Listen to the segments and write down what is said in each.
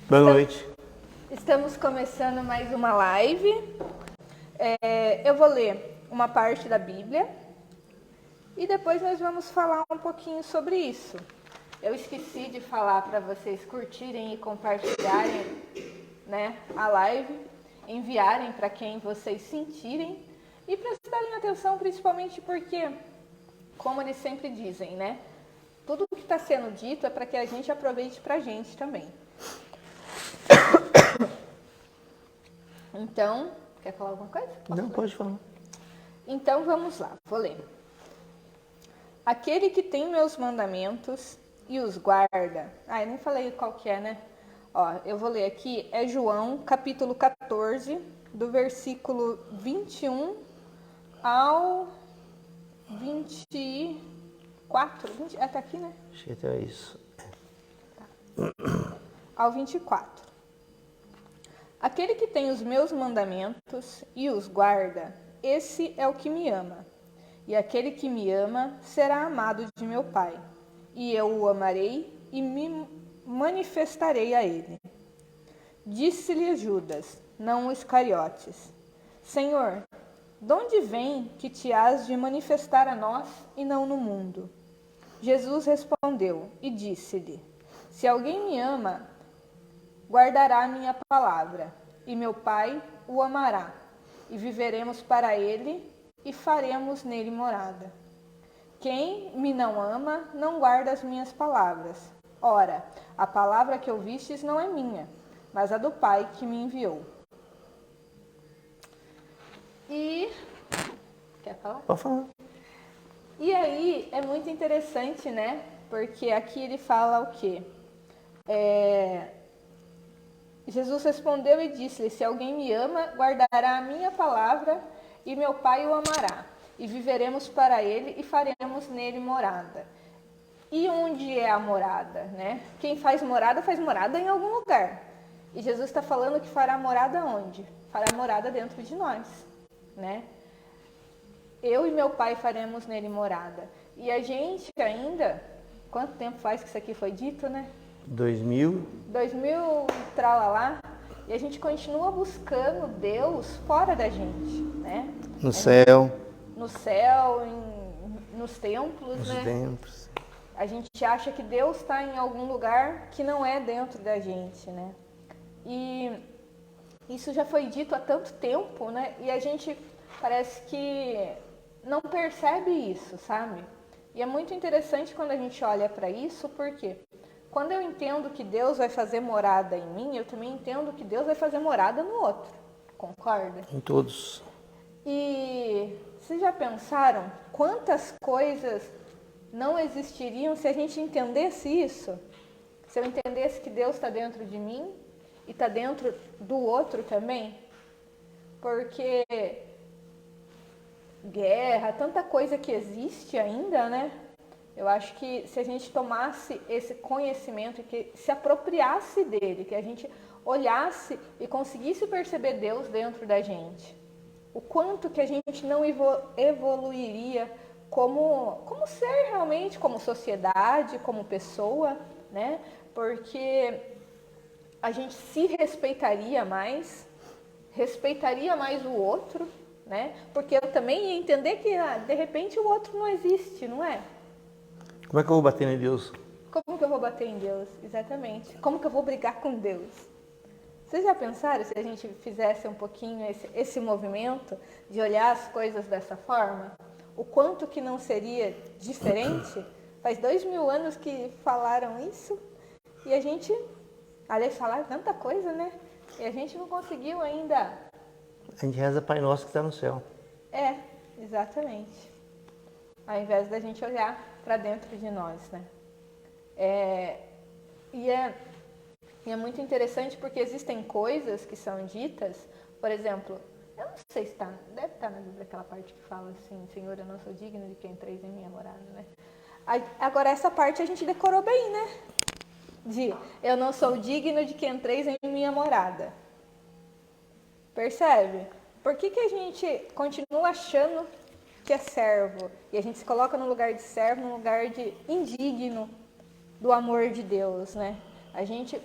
Boa noite. Estamos começando mais uma live. Eu vou ler uma parte da Bíblia e depois nós vamos falar um pouquinho sobre isso. Eu esqueci de falar para vocês curtirem e compartilharem, né, a live, enviarem para quem vocês sentirem e prestarem atenção, principalmente porque, como eles sempre dizem, né, tudo o que está sendo dito é para que a gente aproveite para a gente também. Então, quer falar alguma coisa? Não, pode falar. Então vamos lá, vou ler. Aquele que tem meus mandamentos e os guarda. Eu nem falei qual que é, né? Eu vou ler aqui, é João, capítulo 14, do versículo 21 ao 24. Tá aqui, né? Acho que até isso. Ao 24. Aquele que tem os meus mandamentos e os guarda, esse é o que me ama. E aquele que me ama será amado de meu Pai. E eu o amarei e me manifestarei a ele. Disse-lhe Judas, não o Iscariotes: Senhor, de onde vem que te has de manifestar a nós e não no mundo? Jesus respondeu e disse-lhe: Se alguém me ama, guardará a minha palavra, e meu Pai o amará, e viveremos para ele, e faremos nele morada. Quem me não ama, não guarda as minhas palavras. Ora, a palavra que ouvistes não é minha, mas a do Pai que me enviou. E... Quer falar? Pode falar. E aí, é muito interessante, né? Porque aqui ele fala o quê? Jesus respondeu e disse-lhe: Se alguém me ama, guardará a minha palavra, e meu Pai o amará, e viveremos para ele e faremos nele morada. E onde é a morada, né? Quem faz morada em algum lugar. E Jesus está falando que fará morada onde? Fará morada dentro de nós, né? Eu e meu Pai faremos nele morada. E a gente ainda... Quanto tempo faz que isso aqui foi dito, né? 2000 tralalá, e a gente continua buscando Deus fora da gente, né? no céu, nos templos, nos né? templos. A gente acha que Deus está em algum lugar que não é dentro da gente, né? E isso já foi dito há tanto tempo, né? E a gente parece que não percebe isso, sabe? E é muito interessante quando a gente olha para isso, porque quando eu entendo que Deus vai fazer morada em mim, eu também entendo que Deus vai fazer morada no outro. Concorda? Em todos. E vocês já pensaram quantas coisas não existiriam se a gente entendesse isso? Se eu entendesse que Deus está dentro de mim e está dentro do outro também? Porque guerra, tanta coisa que existe ainda, né? Eu acho que se a gente tomasse esse conhecimento e que se apropriasse dele, que a gente olhasse e conseguisse perceber Deus dentro da gente, o quanto que a gente não evoluiria como ser realmente, como sociedade, como pessoa, né? Porque a gente se respeitaria mais o outro, né? Porque eu também ia entender que, de repente, o outro não existe, não é? Como é que eu vou bater em Deus? Como que eu vou bater em Deus? Exatamente. Como que eu vou brigar com Deus? Vocês já pensaram se a gente fizesse um pouquinho esse movimento de olhar as coisas dessa forma? O quanto que não seria diferente? Faz 2000 anos que falaram isso e a gente, aliás, falaram tanta coisa, né? E a gente não conseguiu ainda. A gente reza Pai Nosso que está no céu. Exatamente. Ao invés da gente olhar para dentro de nós, né? E é muito interessante porque existem coisas que são ditas, por exemplo, eu não sei se deve estar na Bíblia aquela parte que fala assim: Senhor, eu não sou digno de que entreis em minha morada, né? Agora essa parte a gente decorou bem, né? Eu não sou digno de que entreis em minha morada. Percebe? Por que a gente continua achando que é servo? E a gente se coloca no lugar de servo, no lugar de indigno do amor de Deus, né? A gente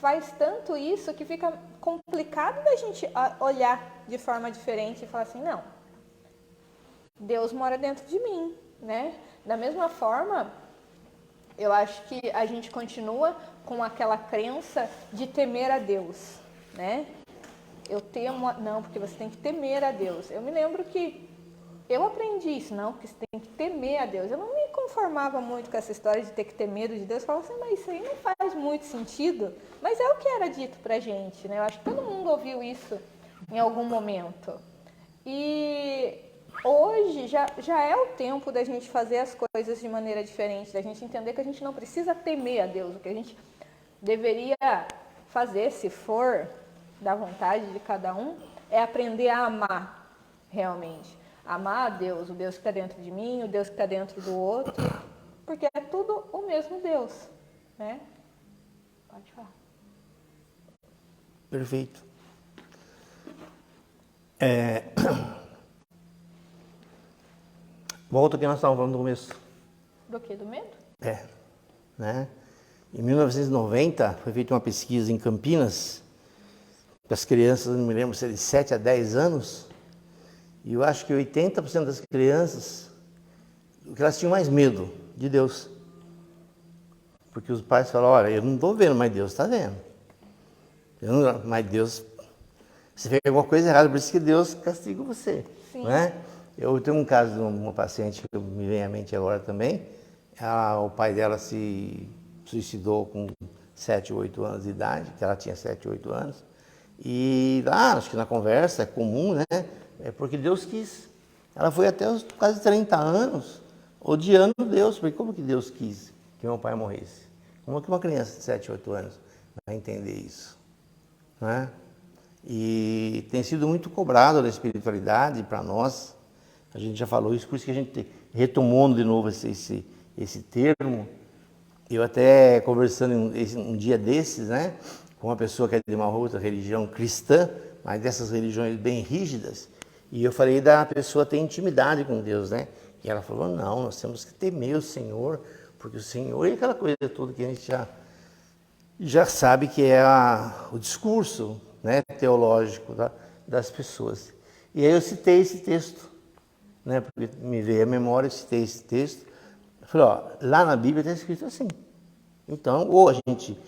faz tanto isso que fica complicado da gente olhar de forma diferente e falar assim, não, Deus mora dentro de mim, né? Da mesma forma, eu acho que a gente continua com aquela crença de temer a Deus, né? Eu temo, não, porque você tem que temer a Deus. Eu me lembro que eu aprendi isso, não, porque você tem que temer a Deus. Eu não me conformava muito com essa história de ter que ter medo de Deus. Eu falava assim, mas isso aí não faz muito sentido. Mas é o que era dito pra gente, né? Eu acho que todo mundo ouviu isso em algum momento. E hoje já é o tempo da gente fazer as coisas de maneira diferente, da gente entender que a gente não precisa temer a Deus. O que a gente deveria fazer, se for da vontade de cada um, é aprender a amar realmente. Amar a Deus, o Deus que está dentro de mim, o Deus que está dentro do outro, porque é tudo o mesmo Deus, né? Pode falar. Perfeito. Volta ao que nós estávamos falando no começo. Do que? Do medo? Né? Em 1990, foi feita uma pesquisa em Campinas, para as crianças, não me lembro se é de 7 a 10 anos, e eu acho que 80% das crianças, o que elas tinham mais medo de Deus. Porque os pais falam, olha, eu não estou vendo, mas Deus está vendo. Mas Deus, você fez alguma coisa errada, por isso que Deus castiga você. Né? Eu tenho um caso de uma paciente que me vem à mente agora também. O pai dela se suicidou com 7, 8 anos de idade, que ela tinha 7, 8 anos. E lá, acho que na conversa é comum, né? É porque Deus quis. Ela foi até os quase 30 anos odiando Deus. Porque como que Deus quis que meu pai morresse? Como que uma criança de 7, 8 anos vai entender isso? Né? E tem sido muito cobrado da espiritualidade para nós. A gente já falou isso, por isso que a gente retomou de novo esse termo. Eu até conversando um dia desses, né, com uma pessoa que é de uma outra religião cristã, mas dessas religiões bem rígidas, e eu falei da pessoa ter intimidade com Deus, né? E ela falou, não, nós temos que temer o Senhor, porque o Senhor é aquela coisa toda que a gente já sabe que é o discurso, né, teológico das pessoas. E aí eu citei esse texto, né, porque me veio à memória, eu citei esse texto. Eu falei, ó, lá na Bíblia está escrito assim. Então, ou a gente,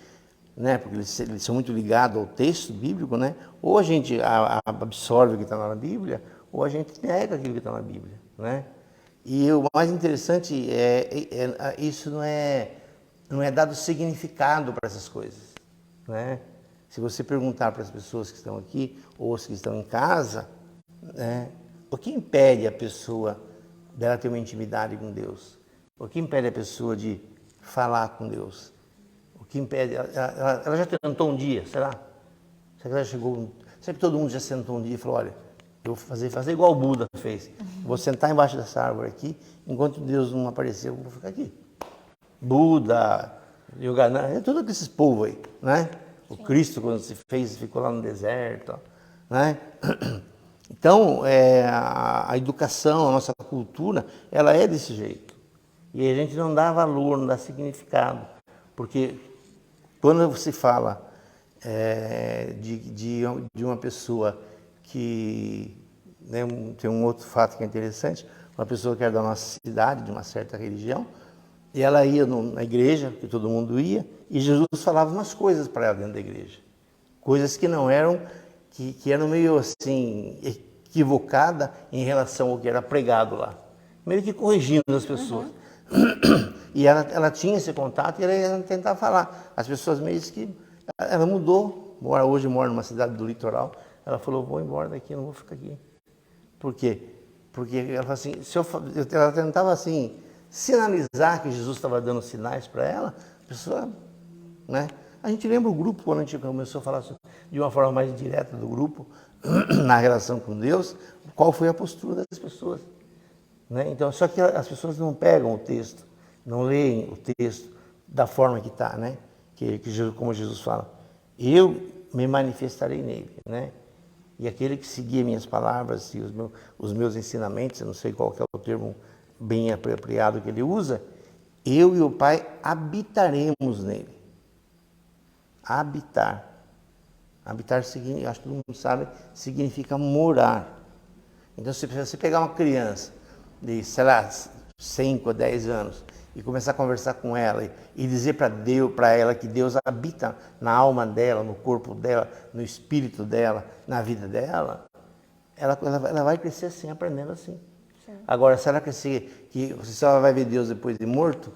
né, porque eles são muito ligados ao texto bíblico, né, ou a gente absorve o que está lá na Bíblia, ou a gente nega aquilo que está na Bíblia, né. E o mais interessante isso não é dado significado para essas coisas, né. Se você perguntar para as pessoas que estão aqui, ou as que estão em casa, né, o que impede a pessoa dela ter uma intimidade com Deus? O que impede a pessoa de falar com Deus? O que impede? Ela já tentou um dia, será? Será que ela chegou? Será que todo mundo já sentou um dia e falou, olha, eu vou fazer igual o Buda fez. Vou sentar embaixo dessa árvore aqui, enquanto Deus não aparecer, eu vou ficar aqui. Buda, Yogananda, todos esses povos aí, né? O Cristo, quando se fez, ficou lá no deserto, né? Então, a educação, a nossa cultura, ela é desse jeito. E a gente não dá valor, não dá significado. Porque quando você fala de uma pessoa que... Né, tem um outro fato que é interessante, uma pessoa que era da nossa cidade, de uma certa religião, e ela ia na igreja, que todo mundo ia, e Jesus falava umas coisas para ela dentro da igreja. Coisas que não eram... Que eram meio assim, equivocada em relação ao que era pregado lá. Meio que corrigindo as pessoas. E ela tinha esse contato e ela ia tentar falar. As pessoas meio que... Ela mudou. Hoje mora numa cidade do litoral. Ela falou, vou embora daqui, não vou ficar aqui. Por quê? Porque ela falou assim, ela tentava assim, sinalizar que Jesus estava dando sinais para ela. A pessoa, né? A gente lembra o grupo, quando a gente começou a falar de uma forma mais direta do grupo, na relação com Deus, qual foi a postura das pessoas. Né? Então, só que as pessoas não pegam o texto, não leem o texto da forma que está, né? Como Jesus fala, eu me manifestarei nele. Né? E aquele que seguir minhas palavras e os meus ensinamentos, eu não sei qual que é o termo bem apropriado que ele usa, eu e o Pai habitaremos nele. Habitar. Habitar, acho que todo mundo sabe, significa morar. Então, se você pegar uma criança de, sei lá, 5 a 10 anos e começar a conversar com ela e dizer para ela que Deus habita na alma dela, no corpo dela, no espírito dela, na vida dela, ela vai crescer assim, aprendendo assim. Sim. Agora, se ela crescer que você só vai ver Deus depois de morto,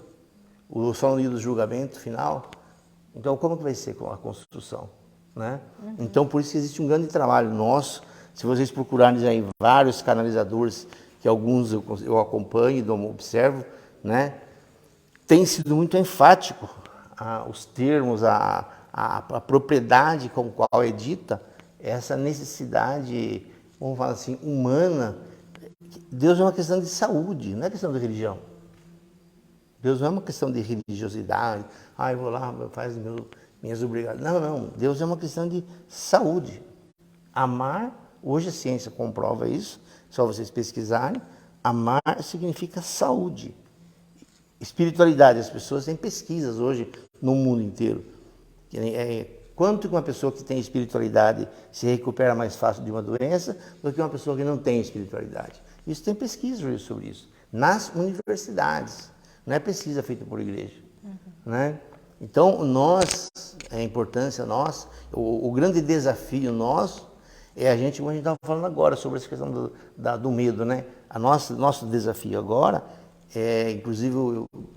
só no dia do julgamento final, então como que vai ser com a construção? Né? Uhum. Então, por isso que existe um grande trabalho nosso. Se vocês procurarem aí vários canalizadores, que alguns eu acompanho e observo, né? Tem sido muito enfático os termos, a propriedade com a qual é dita essa necessidade, vamos falar assim, humana. Deus é uma questão de saúde, não é questão de religião. Deus não é uma questão de religiosidade. Eu vou lá, faz minhas obrigações. Não. Deus é uma questão de saúde. Amar, hoje a ciência comprova isso, só vocês pesquisarem. Amar significa saúde. Espiritualidade, as pessoas têm pesquisas hoje no mundo inteiro. Quanto que uma pessoa que tem espiritualidade se recupera mais fácil de uma doença do que uma pessoa que não tem espiritualidade. Isso tem pesquisa sobre isso. Nas universidades. Não é pesquisa feita por igreja. Uhum. Né? Então, a importância nossa, o grande desafio nosso é a gente, como a gente estava falando agora, sobre essa questão do medo, né? Nosso desafio agora inclusive,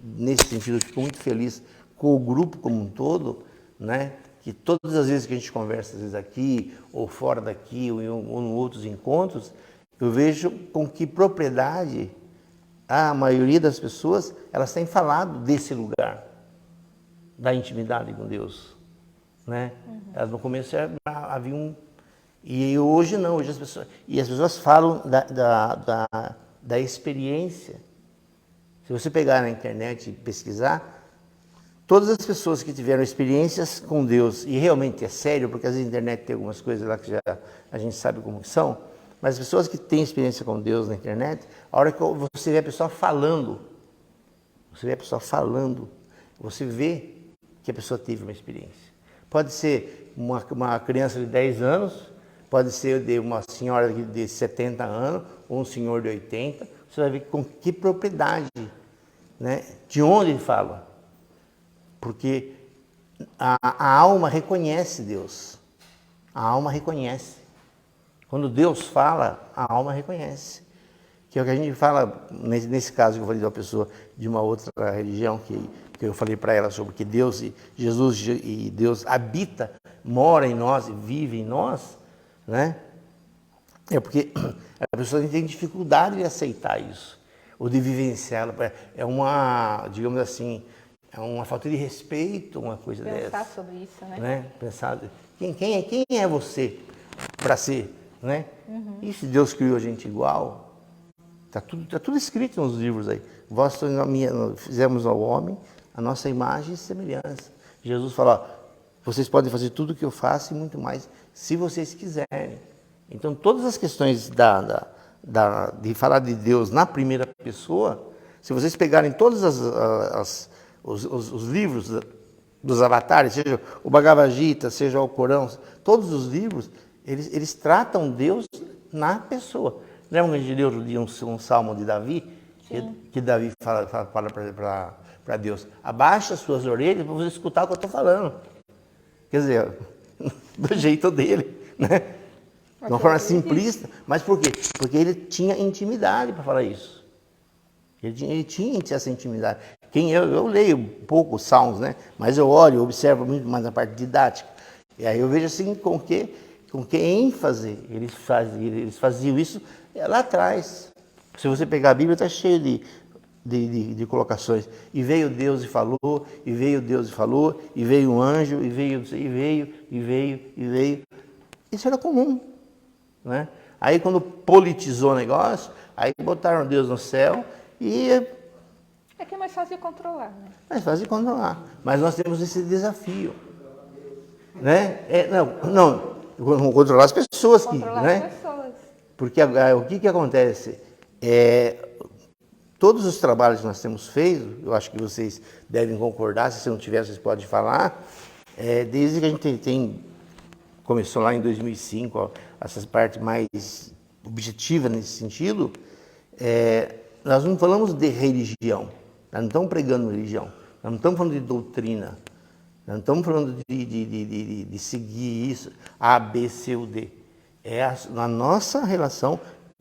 nesse sentido, eu fico muito feliz com o grupo como um todo, né? Que todas as vezes que a gente conversa, às vezes aqui, ou fora daqui, ou em outros encontros, eu vejo com que propriedade a maioria das pessoas, elas têm falado desse lugar, da intimidade com Deus, né? Uhum. Elas no começo havia e hoje não, hoje as pessoas falam da experiência. Se você pegar na internet e pesquisar, todas as pessoas que tiveram experiências com Deus, e realmente é sério, porque às vezes a internet tem algumas coisas lá que já a gente sabe como que são, mas as pessoas que têm experiência com Deus na internet, a hora que você vê a pessoa falando, você vê que a pessoa teve uma experiência. Pode ser uma criança de 10 anos, pode ser de uma senhora de 70 anos, ou um senhor de 80, você vai ver com que propriedade, né? De onde ele fala. Porque a alma reconhece Deus. A alma reconhece. Quando Deus fala, a alma reconhece. Que é o que a gente fala, nesse caso que eu falei de uma pessoa de uma outra religião, que eu falei para ela sobre que Deus, Jesus e Deus habita, mora em nós e vive em nós, né? É porque a pessoa tem dificuldade de aceitar isso, ou de vivenciá-lo. É uma, digamos assim, é uma falta de respeito, uma coisa dessa. Pensar sobre isso, né? Pensar, quem é você para ser, né? Uhum. E se Deus criou a gente igual, tá tudo escrito nos livros aí. Vós fizemos ao homem a nossa imagem e semelhança. Jesus falou, vocês podem fazer tudo o que eu faço e muito mais, se vocês quiserem. Então, todas as questões de falar de Deus na primeira pessoa, se vocês pegarem todos os livros dos avatares, seja o Bhagavad Gita, seja o Corão, todos os livros, eles tratam Deus na pessoa. Lembra que a gente leu um salmo de Davi? Que Davi fala para Deus, abaixa as suas orelhas para você escutar o que eu estou falando. Quer dizer, do jeito dele, né? De uma forma simplista, mas por quê? Porque ele tinha intimidade para falar isso. Ele tinha essa intimidade. Eu leio pouco os salmos, né? Mas eu olho, eu observo muito mais a parte didática. E aí eu vejo assim com que ênfase eles faziam isso lá atrás. Se você pegar a Bíblia, está cheio de colocações. E veio Deus e falou, e veio Deus e falou, e veio um anjo, e veio. Isso era comum. Né? Aí quando politizou o negócio, aí botaram Deus no céu e... É que é mais fácil de controlar, né? Mais fácil de controlar. Mas nós temos esse desafio. Né? Não, controlar as pessoas. Controlar né? as pessoas. Porque o que acontece? Todos os trabalhos que nós temos feito, eu acho que vocês devem concordar, se não tiver, vocês podem falar, Desde que a gente começou lá em 2005, ó, essas partes mais objetivas nesse sentido, nós não falamos de religião, nós não estamos pregando religião, nós não estamos falando de doutrina, nós não estamos falando de seguir isso, A, B, C ou D. É a nossa relação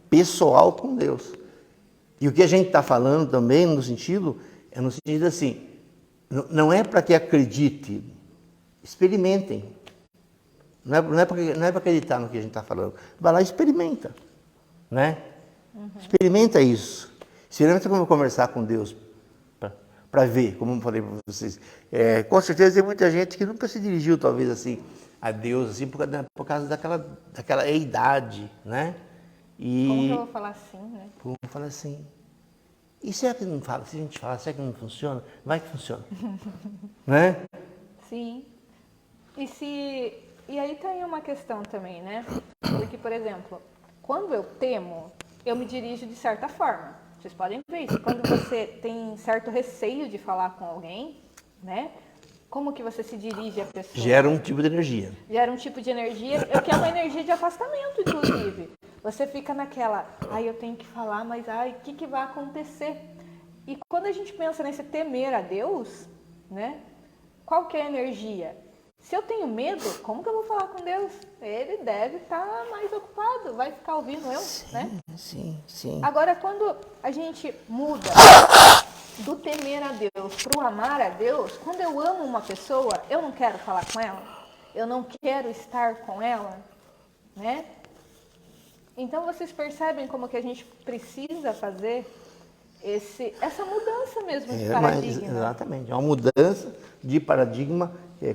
pessoal com Deus. E o que a gente está falando também no sentido assim, não é para que acredite, experimentem. Não é para acreditar no que a gente está falando. Vai lá e experimenta. Né? Experimenta isso. Experimenta como conversar com Deus. Para ver, como eu falei para vocês. Com certeza tem muita gente que nunca se dirigiu, talvez, assim, a Deus, assim, por causa daquela idade, né? Como que eu vou falar assim, né? Como falar assim. E será que não fala? Se a gente fala, será que não funciona? Vai que funciona. Né? Sim. E aí tem uma questão também, né? Porque, por exemplo, quando eu temo, eu me dirijo de certa forma. Vocês podem ver isso. Quando você tem certo receio de falar com alguém, né? Como que você se dirige à pessoa? Gera um tipo de energia. Gera um tipo de energia, que é uma energia de afastamento, inclusive. Você fica naquela, eu tenho que falar, mas o que vai acontecer? E quando a gente pensa nesse temer a Deus, né? Qual que é a energia? Se eu tenho medo, como que eu vou falar com Deus? Ele deve estar mais ocupado, vai ficar ouvindo eu, né? Sim. Agora, quando a gente muda do temer a Deus para o amar a Deus, quando eu amo uma pessoa, eu não quero falar com ela, eu não quero estar com ela, né? Então, vocês percebem como que a gente precisa fazer essa mudança mesmo de paradigma. Exatamente, é uma mudança de paradigma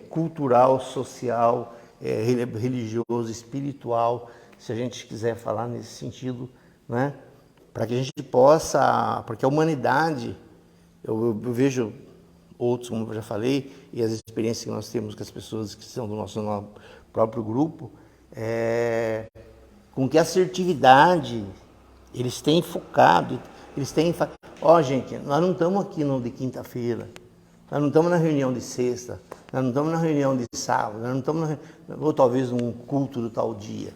cultural, social, religioso, espiritual, se a gente quiser falar nesse sentido, né? Para que a gente possa, porque a humanidade, eu vejo outros, como eu já falei, e as experiências que nós temos com as pessoas que são do nosso próprio grupo, com que assertividade eles têm focado, gente, nós não estamos aqui no de quinta-feira, nós não estamos na reunião de sexta, nós não estamos na reunião de sábado, nós não estamos ou talvez num culto do tal dia.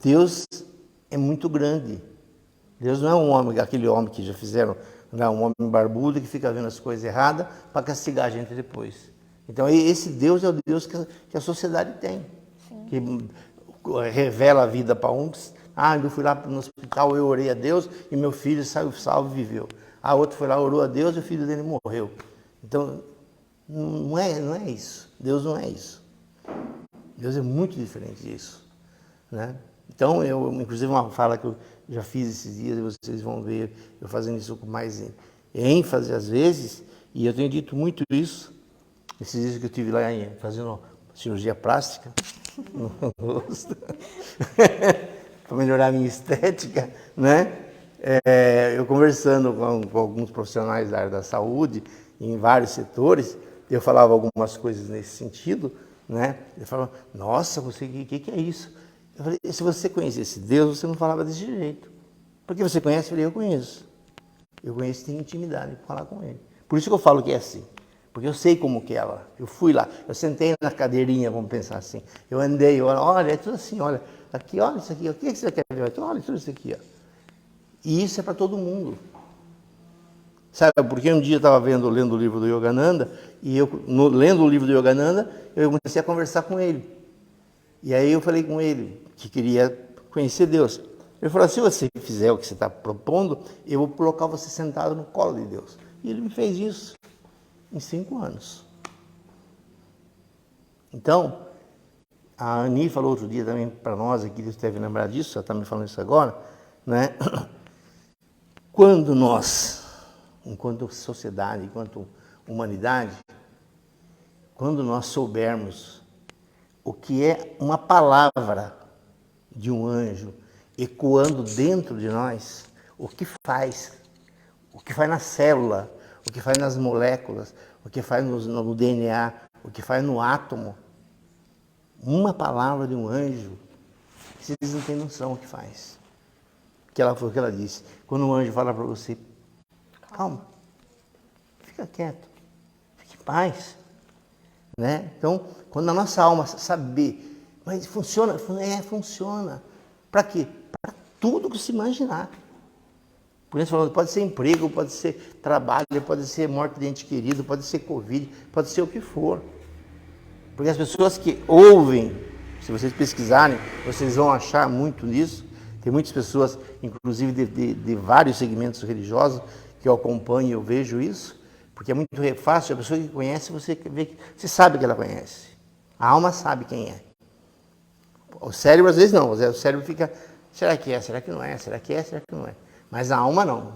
Deus é muito grande. Deus não é um homem, aquele homem que já fizeram, não é um homem barbudo que fica vendo as coisas erradas para castigar a gente depois. Então esse Deus é o Deus que a sociedade tem. Sim. Que revela a vida para uns. Eu fui lá no hospital, eu orei a Deus e meu filho saiu salvo e viveu. Outro foi lá, orou a Deus e o filho dele morreu. Então, não é isso. Deus não é isso. Deus é muito diferente disso. Né? Então, inclusive uma fala que eu já fiz esses dias, e vocês vão ver eu fazendo isso com mais ênfase às vezes, e eu tenho dito muito isso, esses dias que eu estive lá fazendo cirurgia plástica no rosto, para melhorar a minha estética, né? Eu conversando com alguns profissionais da área da saúde, em vários setores, eu falava algumas coisas nesse sentido, né? Ele falava, nossa, o que é isso? Eu falei, se você conhecesse Deus, você não falava desse jeito. Porque você conhece? Eu falei, eu conheço. Eu conheço e tenho intimidade para falar com ele. Por isso que eu falo que é assim. Porque eu sei como que é lá. Eu fui lá, eu sentei na cadeirinha, vamos pensar assim. Eu andei, olha, é tudo assim, olha. Aqui, olha isso aqui, o que você quer ver? Olha tudo isso aqui, ó. E isso é para todo mundo. Sabe, porque um dia eu estava lendo o livro do Yogananda, e lendo o livro do Yogananda, eu comecei a conversar com ele. E aí eu falei com ele que queria conhecer Deus. Ele falou, se você fizer o que você está propondo, eu vou colocar você sentado no colo de Deus. E ele me fez isso em 5 anos. Então, a Ani falou outro dia também para nós, aqui Deus deve lembrar disso, ela está me falando isso agora, né? Quando nós, enquanto sociedade, enquanto humanidade, quando nós soubermos o que é uma palavra de um anjo ecoando dentro de nós, o que faz na célula, o que faz nas moléculas, o que faz no DNA, o que faz no átomo. Uma palavra de um anjo, vocês não têm noção o que faz. Foi o que ela disse. Quando um anjo fala para você, calma, fica quieto, fique em paz. né? Então, quando a nossa alma saber, mas funciona? Funciona. Para quê? Para tudo que se imaginar. Por isso, falando, pode ser emprego, pode ser trabalho, pode ser morte de ente querido, pode ser Covid, pode ser o que for. Porque as pessoas que ouvem, se vocês pesquisarem, vocês vão achar muito nisso. Tem muitas pessoas, inclusive de vários segmentos religiosos, que eu acompanho e eu vejo isso, porque é muito fácil, a pessoa que conhece, você vê, você sabe que ela conhece. A alma sabe quem é. O cérebro, às vezes, não. O cérebro fica, será que é? Será que não é? Será que é? Será que não é? Mas a alma, não.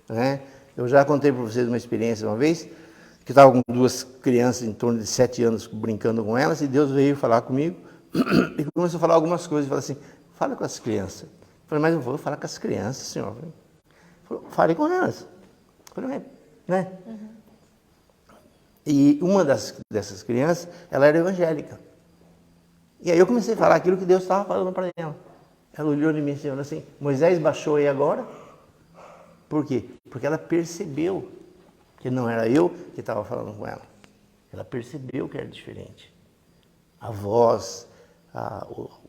Né? Eu já contei para vocês uma experiência uma vez, que estava com duas crianças em torno de 7 anos brincando com elas, e Deus veio falar comigo e começou a falar algumas coisas. Falou assim, fala com as crianças. Eu falei, mas eu vou falar com as crianças, senhor. Ele falou, fale com elas. Eu falei, né? Uhum. E uma dessas crianças, ela era evangélica. E aí eu comecei a falar aquilo que Deus estava falando para ela. Ela olhou em mim e falou assim, Moisés baixou aí agora? Por quê? Porque ela percebeu que não era eu que estava falando com ela. Ela percebeu que era diferente. A voz,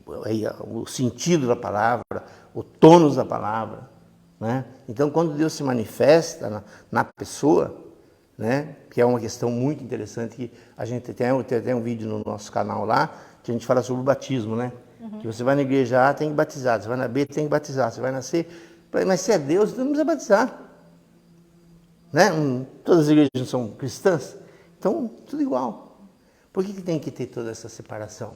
o sentido da palavra, o tônus da palavra. Né? Então, quando Deus se manifesta na pessoa, né, que é uma questão muito interessante, que a gente tem um vídeo no nosso canal lá, que a gente fala sobre o batismo, né? Uhum. Que você vai na igreja A, tem que batizar, você vai na B, tem que batizar, você vai na C, mas se é Deus, você não precisa batizar. Né? Todas as igrejas não são cristãs, então tudo igual. Por que tem que ter toda essa separação?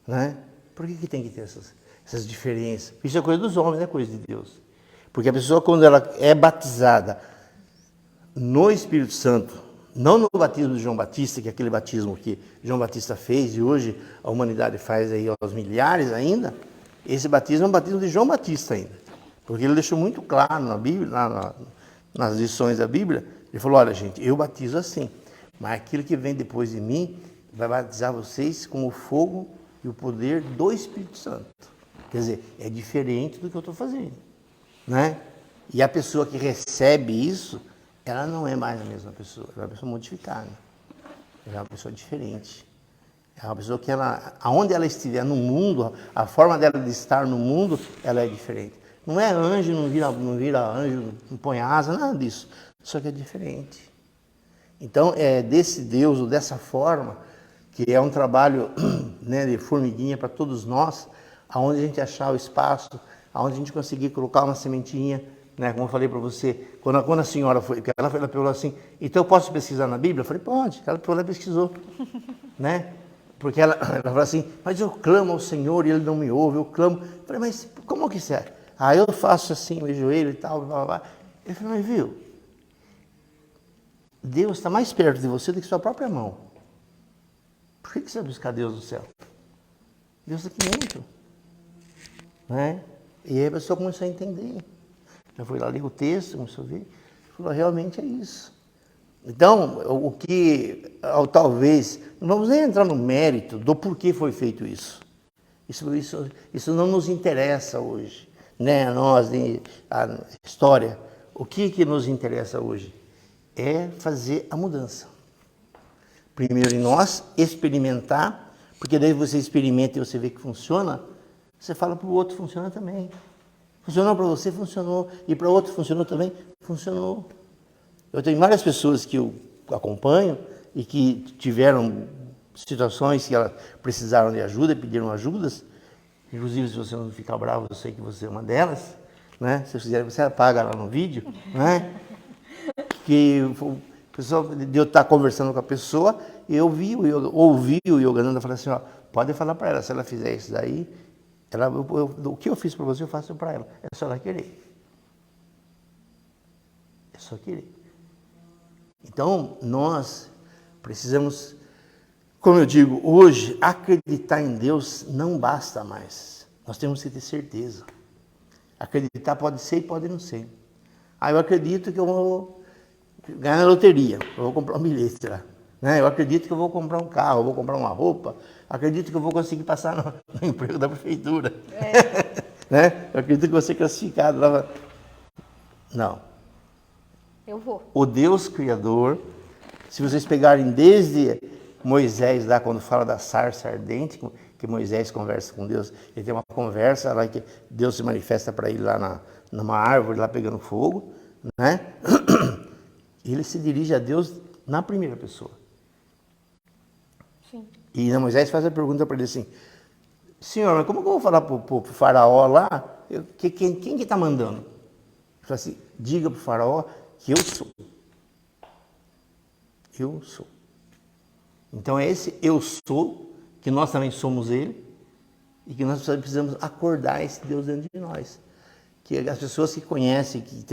Né? Por que tem que ter essas diferenças? Isso é coisa dos homens, não é coisa de Deus. Porque a pessoa, quando ela é batizada no Espírito Santo, não no batismo de João Batista, que é aquele batismo que João Batista fez e hoje a humanidade faz aí aos milhares ainda, esse batismo é um batismo de João Batista ainda. Porque ele deixou muito claro na Bíblia, nas lições da Bíblia, ele falou, olha gente, eu batizo assim, mas aquilo que vem depois de mim vai batizar vocês com o fogo e o poder do Espírito Santo. Quer dizer, é diferente do que eu estou fazendo. Né? E a pessoa que recebe isso, ela não é mais a mesma pessoa, ela é uma pessoa modificada. Ela é uma pessoa diferente. É uma pessoa que aonde ela estiver no mundo, a forma dela de estar no mundo, ela é diferente. Não é anjo, não vira anjo, não põe asa, nada disso. Só que é diferente. Então, é desse Deus, ou dessa forma, que é um trabalho, né, de formiguinha para todos nós, aonde a gente achar o espaço, aonde a gente conseguir colocar uma sementinha, né, como eu falei para você, quando a senhora foi, ela falou assim, então eu posso pesquisar na Bíblia? Eu falei, pode. Ela foi lá e pesquisou. Né? Porque ela falou assim, mas eu clamo ao Senhor e Ele não me ouve, eu clamo. Eu falei, mas como que isso é? Eu faço assim, meu joelho e tal, blá, blá, blá. Ele falou, mas viu, Deus está mais perto de você do que sua própria mão. Por que você vai buscar Deus no céu? Deus está aqui dentro. Né? E aí a pessoa começou a entender. Já foi lá ler o texto, começou a ver. Falou, realmente é isso. Então, o que talvez, não vamos nem entrar no mérito do porquê foi feito isso. Isso não nos interessa hoje. Né? A história. O que nos interessa hoje? É fazer a mudança. Primeiro em nós, experimentar, porque daí você experimenta e você vê que funciona, você fala para o outro, funciona também. Funcionou para você, funcionou. E para o outro funcionou também, funcionou. Eu tenho várias pessoas que eu acompanho e que tiveram situações que elas precisaram de ajuda, pediram ajudas. Inclusive, se você não ficar bravo, eu sei que você é uma delas. Né? Se fizer, você apaga lá no vídeo. Né? Que o pessoal, de eu estar conversando com a pessoa, eu ouvi o Yogananda falar assim, ó, pode falar para ela, se ela fizer isso daí, o que eu fiz para você, eu faço para ela. É só ela querer. É só querer. Então, nós precisamos, como eu digo, hoje, acreditar em Deus não basta mais. Nós temos que ter certeza. Acreditar pode ser e pode não ser. Eu acredito que eu vou ganhar na loteria, eu vou comprar um bilhete lá. Né? Eu acredito que eu vou comprar um carro, eu vou comprar uma roupa, acredito que eu vou conseguir passar no emprego da prefeitura. Né? Eu acredito que vou ser classificado lá. Não. Eu vou. O Deus Criador, se vocês pegarem desde Moisés lá, quando fala da sarça ardente, que Moisés conversa com Deus, ele tem uma conversa lá que Deus se manifesta para ele lá numa árvore, lá pegando fogo, né? Ele se dirige a Deus na primeira pessoa. Sim. E Moisés faz a pergunta para ele assim, Senhor, mas como que eu vou falar para o faraó lá? Quem que está mandando? Ele fala assim, diga para o faraó que eu sou. Eu sou. Então é esse eu sou, que nós também somos ele, e que nós precisamos acordar esse Deus dentro de nós. Que as pessoas que conhecem, que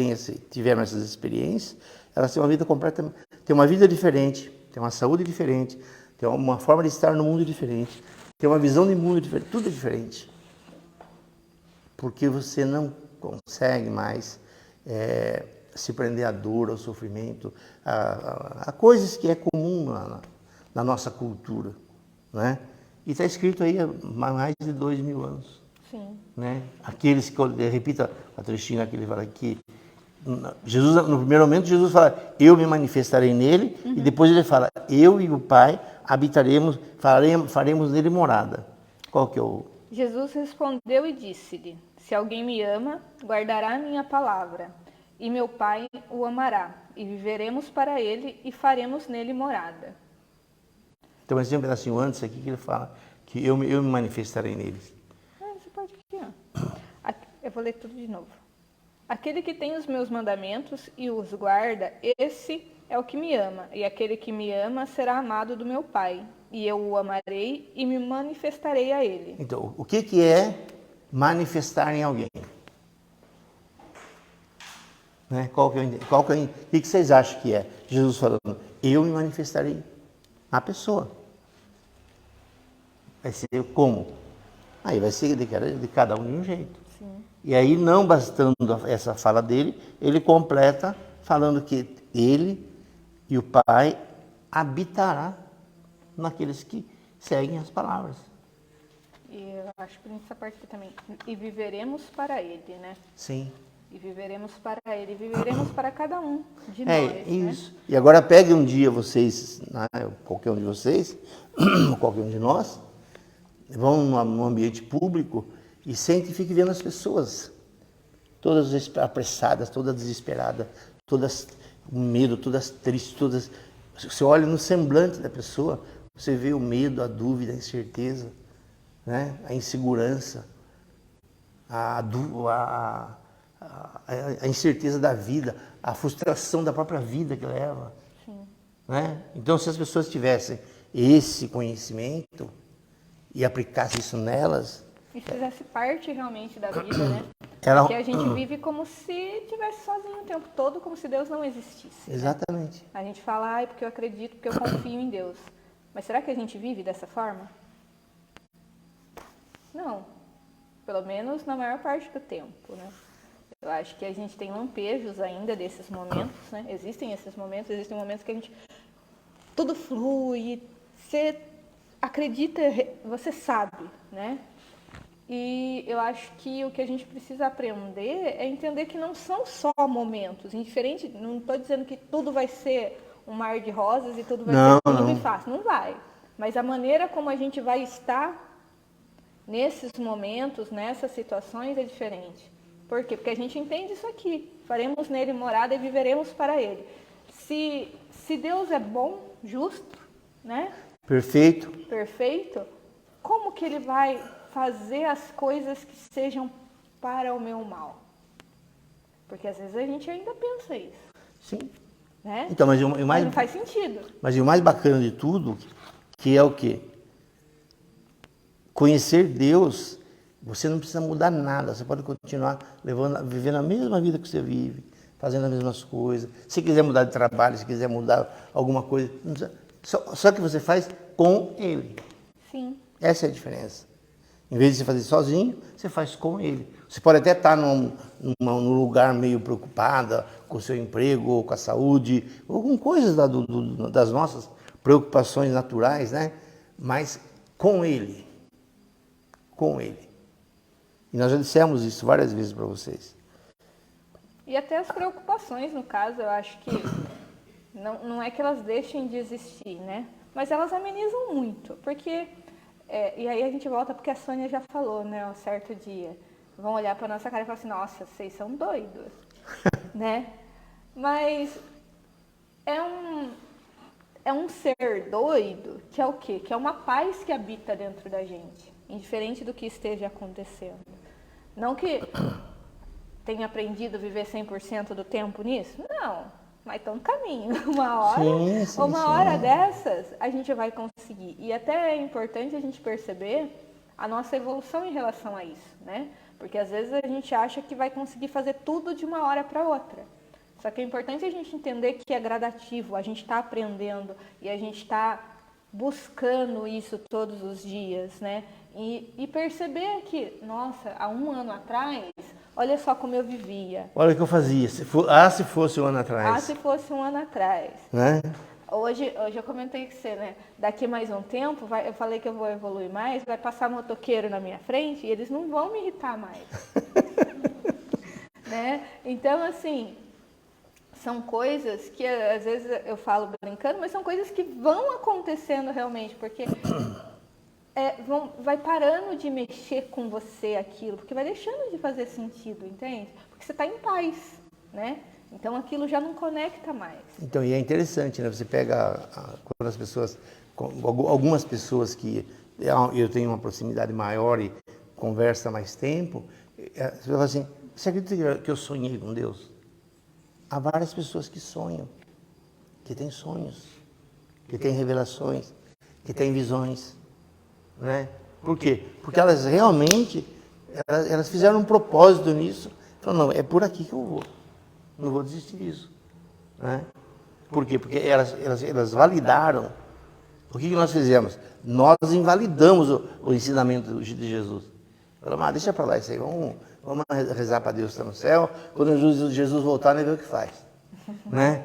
tiveram essas experiências, elas têm uma vida completamente, têm uma vida diferente, têm uma saúde diferente, têm uma forma de estar no mundo diferente, têm uma visão de mundo diferente, tudo é diferente. Porque você não consegue mais se prender à dor, ao sofrimento, a coisas que é comum na nossa cultura, né? E está escrito aí há mais de 2000 anos. Sim. Né? Aqueles que, repita a trechinha que ele fala aqui, Jesus, no primeiro momento Jesus fala, eu me manifestarei nele, e depois ele fala, eu e o Pai habitaremos, faremos nele morada. Qual que é o... Jesus respondeu e disse-lhe, se alguém me ama, guardará a minha palavra, e meu Pai o amará, e viveremos para ele e faremos nele morada. Então, mas tem um pedacinho antes aqui que ele fala que eu me manifestarei nele. Você pode aqui, ó. Eu vou ler tudo de novo. Aquele que tem os meus mandamentos e os guarda, esse é o que me ama. E aquele que me ama será amado do meu Pai. E eu o amarei e me manifestarei a ele. Então, o que é manifestar em alguém? Né? O que vocês acham que é? Jesus falando, eu me manifestarei na pessoa. Vai ser como? Aí vai ser de cada um de um jeito. Sim. E aí, não bastando essa fala dele, ele completa falando que ele e o Pai habitará naqueles que seguem as palavras. E eu acho que nessa parte aqui também. E viveremos para ele, né? Sim. E viveremos para ele, viveremos para cada um de nós. Isso. Né? E agora pegue um dia vocês, né, qualquer um de vocês, qualquer um de nós, vão num ambiente público e sentem e fiquem vendo as pessoas, todas apressadas, todas desesperadas, todas com medo, todas tristes, todas. Você olha no semblante da pessoa, você vê o medo, a dúvida, a incerteza, né, a insegurança, a incerteza da vida, a frustração da própria vida que leva. Sim. Né? Então, se as pessoas tivessem esse conhecimento e aplicassem isso nelas... E fizesse parte realmente da vida, né? Ela... Que a gente vive como se estivesse sozinho o tempo todo, como se Deus não existisse. Exatamente. Né? A gente fala, porque eu acredito, porque eu confio em Deus. Mas será que a gente vive dessa forma? Não. Pelo menos na maior parte do tempo, né? Eu acho que a gente tem lampejos ainda desses momentos, né? Existem esses momentos, existem momentos que a gente... Tudo flui, você acredita, você sabe, né? E eu acho que o que a gente precisa aprender é entender que não são só momentos. Indiferente, não estou dizendo que tudo vai ser um mar de rosas e tudo vai ser lindo e fácil. Não vai. Mas a maneira como a gente vai estar nesses momentos, nessas situações, é diferente. Por quê? Porque a gente entende isso aqui. Faremos nele morada e viveremos para ele. Se Deus é bom, justo, né? Perfeito. Perfeito, como que ele vai fazer as coisas que sejam para o meu mal? Porque às vezes a gente ainda pensa isso. Sim. Né? Então, mas não faz sentido. Mas o mais bacana de tudo, que é o quê? Conhecer Deus, você não precisa mudar nada. Você pode continuar vivendo a mesma vida que você vive, fazendo as mesmas coisas. Se quiser mudar de trabalho, se quiser mudar alguma coisa, não precisa, só que você faz com Ele. Sim. Essa é a diferença. Em vez de você fazer sozinho, você faz com Ele. Você pode até estar num lugar meio preocupada com o seu emprego, ou com a saúde, ou com coisas das nossas preocupações naturais, né? Mas com Ele. Com Ele. E nós já dissemos isso várias vezes para vocês. E até as preocupações, no caso, eu acho que não é que elas deixem de existir, né? mas elas amenizam muito, porque, e aí a gente volta porque a Sônia já falou, né, um certo dia, vão olhar para nossa cara e falar assim, nossa, vocês são doidos, né? Mas é um ser doido que é o quê? Que é uma paz que habita dentro da gente, indiferente do que esteja acontecendo. Não que tenha aprendido a viver 100% do tempo nisso, não, mas está no caminho. Uma hora dessas a gente vai conseguir. E até é importante a gente perceber a nossa evolução em relação a isso, né? Porque às vezes a gente acha que vai conseguir fazer tudo de uma hora para outra. Só que é importante a gente entender que é gradativo, a gente está aprendendo e a gente está buscando isso todos os dias, né? E perceber que, nossa, há um ano atrás, olha só como eu vivia. Olha o que eu fazia. Se fosse um ano atrás. Se fosse um ano atrás. Né? Hoje eu comentei com você, né? Daqui mais um tempo, eu falei que eu vou evoluir mais, vai passar motoqueiro na minha frente e eles não vão me irritar mais. Né? Então, assim, são coisas que às vezes eu falo brincando, mas são coisas que vão acontecendo realmente, porque vai parando de mexer com você aquilo, porque vai deixando de fazer sentido, entende? Porque você está em paz, né? Então aquilo já não conecta mais. Então, e é interessante, né? Você pega quando as pessoas, algumas pessoas que eu tenho uma proximidade maior e conversa mais tempo, você fala assim, você acredita que eu sonhei com Deus? Há várias pessoas que sonham, que têm sonhos, que têm revelações, que têm visões, né? Por quê? Porque elas realmente, elas fizeram um propósito nisso. Falaram, não, é por aqui que eu vou. Não vou desistir disso. Né? Por quê? Porque elas validaram. O que nós fizemos? Nós invalidamos o ensinamento de Jesus. Falamos, deixa para lá isso aí, vamos rezar para Deus que está no céu. Quando Jesus voltar, nós vemos o que faz. Né?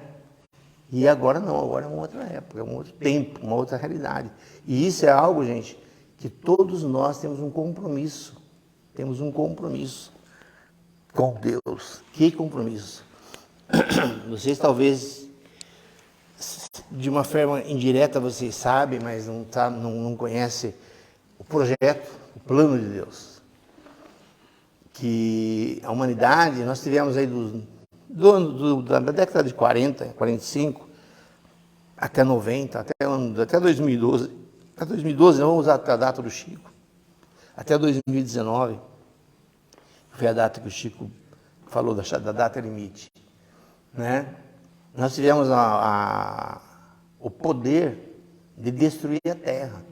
E agora não, agora é uma outra época, é um outro tempo, uma outra realidade. E isso é algo, gente, que todos nós temos um compromisso. Temos um compromisso com Deus. Que compromisso? Vocês talvez, de uma forma indireta, vocês sabem, mas não conhecem o projeto, o plano de Deus. Que a humanidade, nós tivemos aí da década de 40, 45, até 90, até 2012. Até 2012, vamos usar a data do Chico. Até 2019, foi a data que o Chico falou, da data limite. Né? Nós tivemos o poder de destruir a Terra.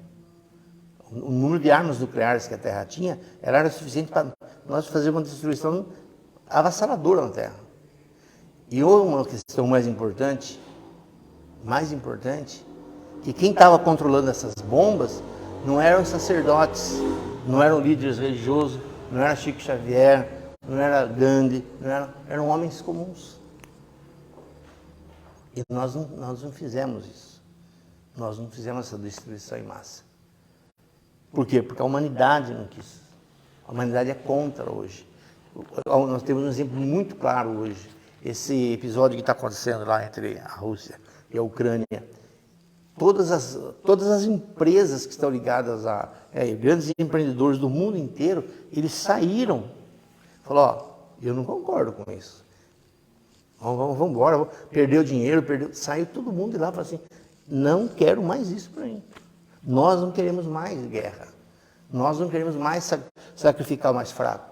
O número de armas nucleares que a Terra tinha era suficiente para nós fazer uma destruição avassaladora na Terra. E uma questão mais importante, que quem estava controlando essas bombas não eram sacerdotes, não eram líderes religiosos, não era Chico Xavier, não era Gandhi, eram homens comuns. E nós não fizemos isso. Nós não fizemos essa destruição em massa. Por quê? Porque a humanidade não quis. A humanidade é contra hoje. Nós temos um exemplo muito claro hoje. Esse episódio que está acontecendo lá entre a Rússia e a Ucrânia. Todas as empresas que estão ligadas a grandes empreendedores do mundo inteiro, eles saíram. Falaram, eu não concordo com isso. Vamos embora, perdeu dinheiro, saiu todo mundo de lá e falou assim, não quero mais isso para mim. Nós não queremos mais guerra. Nós não queremos mais sacrificar o mais fraco.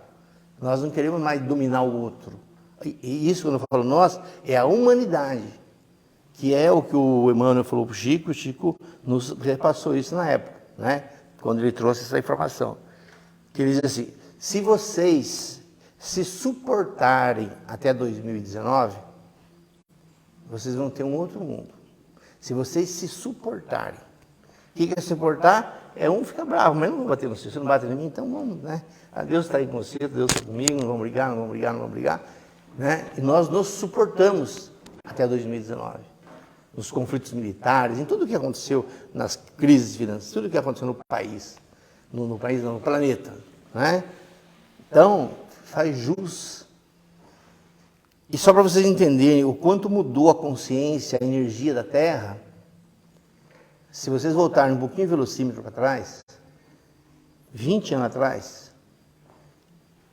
Nós não queremos mais dominar o outro. E isso, quando eu falo nós, é a humanidade. Que é o que o Emmanuel falou para o Chico nos repassou isso na época, né? Quando ele trouxe essa informação. Que ele diz assim, se vocês se suportarem até 2019, vocês vão ter um outro mundo. Se vocês se suportarem. O que é suportar? Um fica bravo, mas não vou bater no você, você não bate em mim, então vamos, né? Deus está aí com você, Deus está comigo, não vamos brigar, né? E nós nos suportamos até 2019. Nos conflitos militares, em tudo o que aconteceu, nas crises financeiras, tudo o que aconteceu no país, no planeta, né? Então, faz jus. E só para vocês entenderem o quanto mudou a consciência, a energia da Terra, Se vocês voltarem um pouquinho o velocímetro para trás, 20 anos atrás,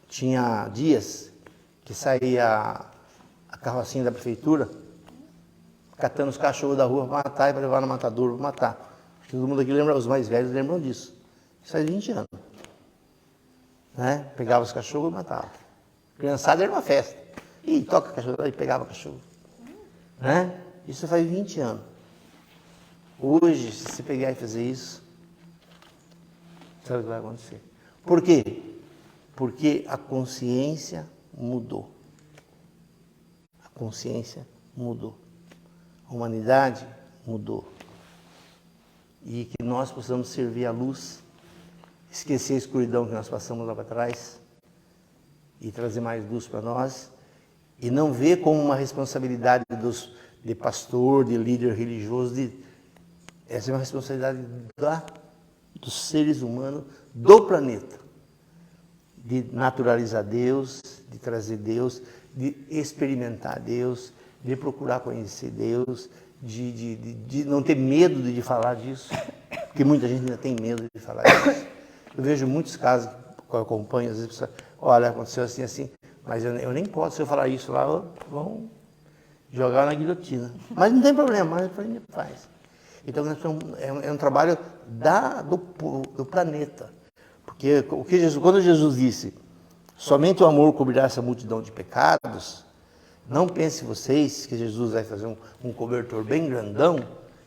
tinha dias que saía a carrocinha da prefeitura catando os cachorros da rua para matar e para levar no matadouro para matar. Todo mundo aqui lembra, os mais velhos lembram disso. Isso faz 20 anos. Né? Pegava os cachorros e matava. Criançada era uma festa. Ih, toca cachorro e pegava cachorro. Né? Isso faz 20 anos. Hoje, se você pegar e fazer isso, sabe o que vai acontecer? Por quê? Porque a consciência mudou. A consciência mudou. A humanidade mudou. E que nós possamos servir a luz, esquecer a escuridão que nós passamos lá para trás e trazer mais luz para nós e não ver como uma responsabilidade de pastor, de líder religioso, essa é uma responsabilidade dos seres humanos do planeta, de naturalizar Deus, de trazer Deus, de experimentar Deus, de procurar conhecer Deus, de não ter medo de falar disso, porque muita gente ainda tem medo de falar disso. Eu vejo muitos casos que eu acompanho, às vezes, pessoas, olha, aconteceu assim, assim, mas eu nem posso, se eu falar isso lá, vão jogar na guilhotina. Mas não tem problema, mas a gente faz. Então, é um trabalho do planeta. Porque quando Jesus disse, somente o amor cobrirá essa multidão de pecados, não pense vocês que Jesus vai fazer um cobertor bem grandão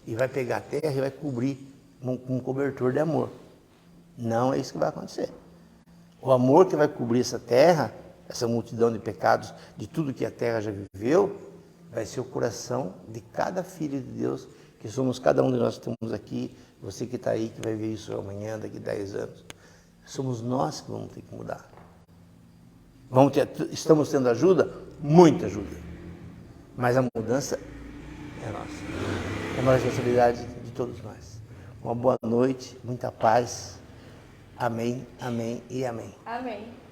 e vai pegar a terra e vai cobrir um cobertor de amor. Não é isso que vai acontecer. O amor que vai cobrir essa terra, essa multidão de pecados, de tudo que a terra já viveu, vai ser o coração de cada filho de Deus, que somos cada um de nós que estamos aqui, você que está aí, que vai ver isso amanhã, daqui a 10 anos. Somos nós que vamos ter que mudar. Estamos tendo ajuda? Muita ajuda. Mas a mudança é nossa. É uma responsabilidade de todos nós. Uma boa noite, muita paz. Amém, amém e amém. Amém.